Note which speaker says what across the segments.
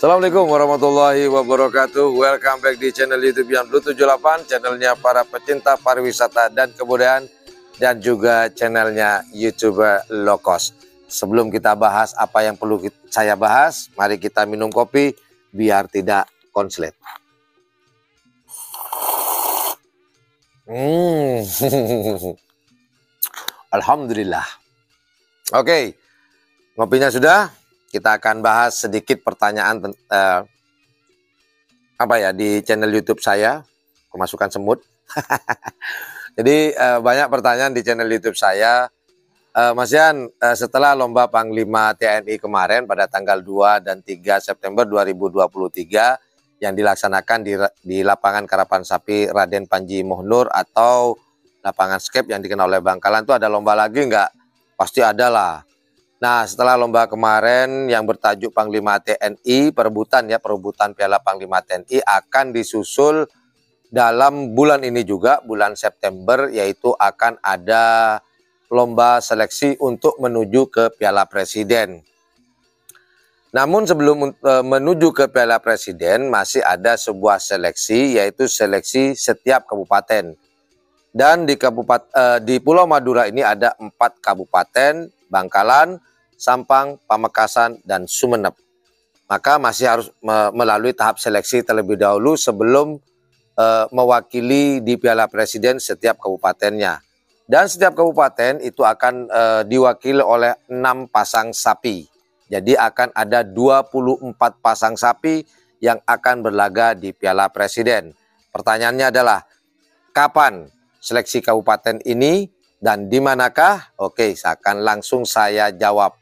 Speaker 1: Assalamualaikum warahmatullahi wabarakatuh. Welcome back di channel YouTube yang Blue 78, channelnya para pecinta pariwisata dan kebudayaan, dan juga channelnya YouTuber low cost. Sebelum kita bahas apa yang perlu saya bahas, mari kita minum kopi biar tidak konslet. Alhamdulillah. Oke, ngopinya sudah. Kita akan bahas sedikit pertanyaan di channel YouTube saya, kemasukan semut. Jadi banyak pertanyaan di channel YouTube saya. Mas Yan, setelah lomba Panglima TNI kemarin pada tanggal 2 dan 3 September 2023 yang dilaksanakan di lapangan Karapan Sapi Raden Panji Mohnur atau lapangan skep yang dikenal oleh Bangkalan, itu ada lomba lagi nggak? Pasti ada lah. Nah, setelah lomba kemarin yang bertajuk Panglima TNI, perebutan Piala Panglima TNI akan disusul dalam bulan ini juga, bulan September, yaitu akan ada lomba seleksi untuk menuju ke Piala Presiden. Namun sebelum menuju ke Piala Presiden masih ada sebuah seleksi, yaitu seleksi setiap kabupaten. Dan di Pulau Madura ini ada 4 kabupaten, Bangkalan, Sampang, Pamekasan, dan Sumeneb. Maka masih harus melalui tahap seleksi terlebih dahulu sebelum mewakili di Piala Presiden setiap kabupatennya. Dan setiap kabupaten itu akan diwakili oleh 6 pasang sapi. Jadi akan ada 24 pasang sapi yang akan berlaga di Piala Presiden. Pertanyaannya adalah, kapan seleksi kabupaten ini dan di manakah? Oke, akan langsung saya jawab.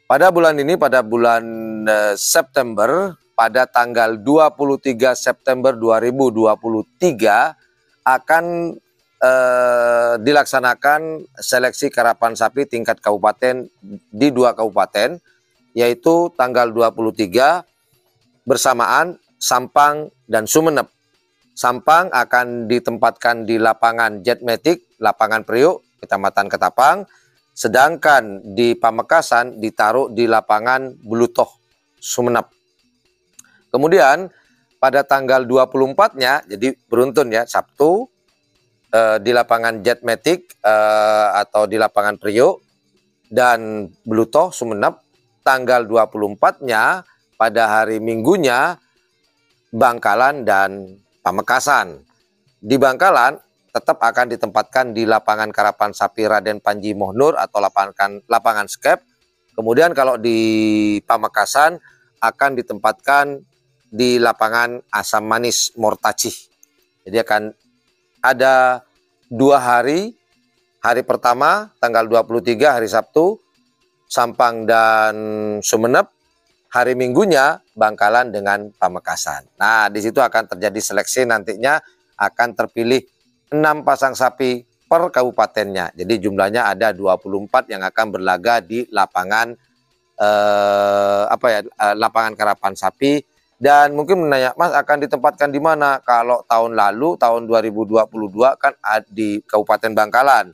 Speaker 1: Pada bulan ini, pada bulan September, pada tanggal 23 September 2023 akan dilaksanakan seleksi karapan sapi tingkat kabupaten di 2 kabupaten, yaitu tanggal 23 bersamaan Sampang dan Sumeneb. Sampang akan ditempatkan di lapangan Jetmatic, lapangan Priuk, Kecamatan Ketapang. Sedangkan di Pamekasan ditaruh di lapangan Bulutoh, Sumeneb. Kemudian pada tanggal 24-nya, jadi beruntun ya, Sabtu, di lapangan Jetmatic atau di lapangan Priuk dan Bulutoh, Sumeneb. Tanggal 24-nya pada hari Minggunya Bangkalan dan Pamekasan. Di Bangkalan tetap akan ditempatkan di lapangan Karapan Sapi Raden Panji Mohnur atau lapangan skep. Kemudian kalau di Pamekasan akan ditempatkan di lapangan Asam Manis Mortacih. Jadi akan ada 2 hari. Hari pertama tanggal 23 hari Sabtu, Sampang dan Sumeneb. Hari Minggunya Bangkalan dengan Pamekasan. Nah, di situ akan terjadi seleksi, nantinya akan terpilih 6 pasang sapi per kabupatennya. Jadi jumlahnya ada 24 yang akan berlaga di lapangan lapangan Karapan Sapi. Dan mungkin menanya, Mas, akan ditempatkan di mana? Kalau tahun lalu, tahun 2022 kan di Kabupaten Bangkalan.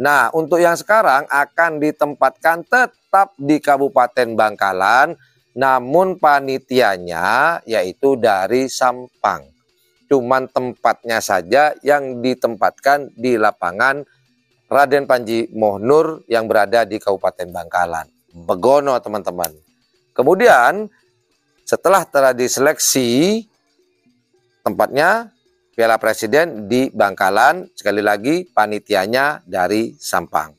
Speaker 1: Nah, untuk yang sekarang akan ditempatkan tetap di Kabupaten Bangkalan, namun panitianya yaitu dari Sampang. Cuman tempatnya saja yang ditempatkan di lapangan Raden Panji Mohnur yang berada di Kabupaten Bangkalan. Begono, teman-teman. Kemudian setelah telah diseleksi tempatnya, Piala Presiden di Bangkalan, sekali lagi panitianya dari Sampang.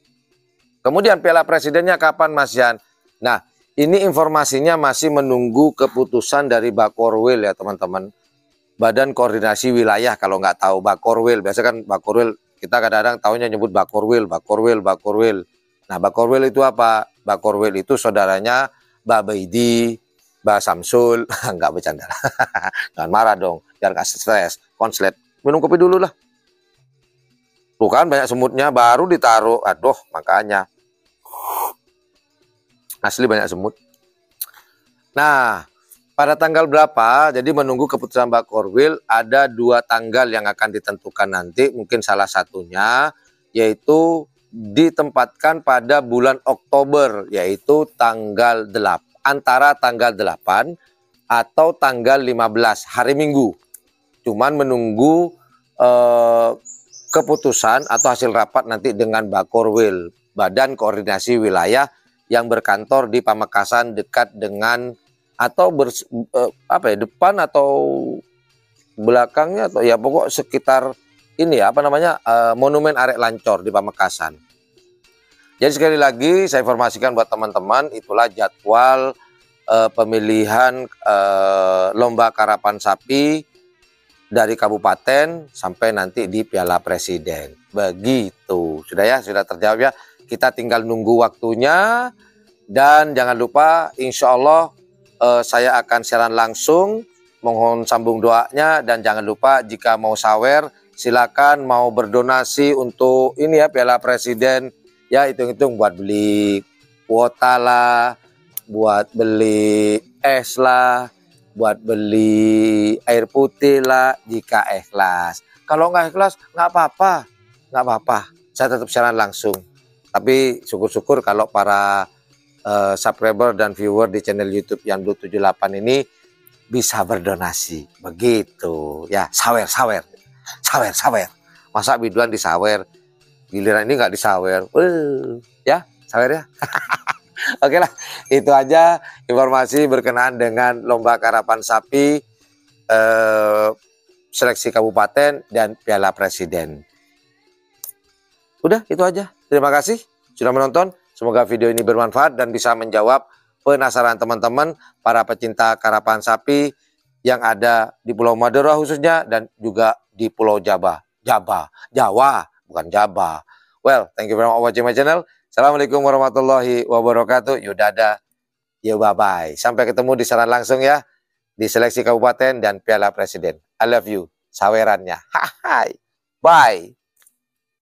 Speaker 1: Kemudian Piala Presidennya kapan, Mas Yan? Nah, ini informasinya masih menunggu keputusan dari Bakorwil ya, teman-teman. Badan Koordinasi Wilayah, kalau nggak tahu Bakorwil. Biasa kan Bakorwil, kita kadang-kadang tahunya nyebut Bakorwil. Nah, Bakorwil itu apa? Bakorwil itu saudaranya Mbak Baidi, Mbak Samsul. Nggak bercanda. Jangan marah dong, biar nggak stres. Konslet, minum kopi dulu lah. Tuh kan banyak semutnya, baru ditaruh. Aduh, makanya. Asli banyak semut. Nah, pada tanggal berapa? Jadi menunggu keputusan Bakorwil, ada 2 tanggal yang akan ditentukan nanti. Mungkin salah satunya yaitu ditempatkan pada bulan Oktober, yaitu antara tanggal 8 atau tanggal 15 hari Minggu. Cuman menunggu keputusan atau hasil rapat nanti dengan Bakorwil, Badan Koordinasi Wilayah yang berkantor di Pamekasan dekat dengan atau depan atau belakangnya atau ya pokok sekitar ini ya Monumen Arek Lancor di Pamekasan. Jadi sekali lagi saya informasikan buat teman-teman, itulah jadwal pemilihan lomba karapan sapi dari kabupaten sampai nanti di Piala Presiden. Begitu. Sudah ya, sudah terjawab ya. Kita tinggal nunggu waktunya. Dan jangan lupa insya Allah saya akan siaran langsung. Mohon sambung doanya. Dan jangan lupa jika mau sawer silakan, mau berdonasi untuk ini ya Piala Presiden. Ya hitung-hitung buat beli kuota lah, buat beli es lah, buat beli air putih lah jika ikhlas. Kalau nggak ikhlas nggak apa-apa, nggak apa-apa. Saya tetap siaran langsung. Tapi syukur-syukur kalau para subscriber dan viewer di channel YouTube yang 278 ini bisa berdonasi. Begitu ya, sawer. Masa biduan disawer, giliran ini nggak disawer. Ya, sawer ya. Oke lah, itu aja informasi berkenaan dengan lomba karapan sapi seleksi kabupaten dan Piala Presiden. Udah, itu aja. Terima kasih sudah menonton. Semoga video ini bermanfaat dan bisa menjawab penasaran teman-teman para pecinta karapan sapi yang ada di Pulau Madura khususnya dan juga di Pulau Jawa, bukan Jawa. Well, thank you very much for watching my channel. Assalamualaikum warahmatullahi wabarakatuh. Yudada, yo bye-bye. Sampai ketemu di siaran langsung ya. Di seleksi kabupaten dan Piala Presiden. I love you. Sawerannya. Hai. Bye.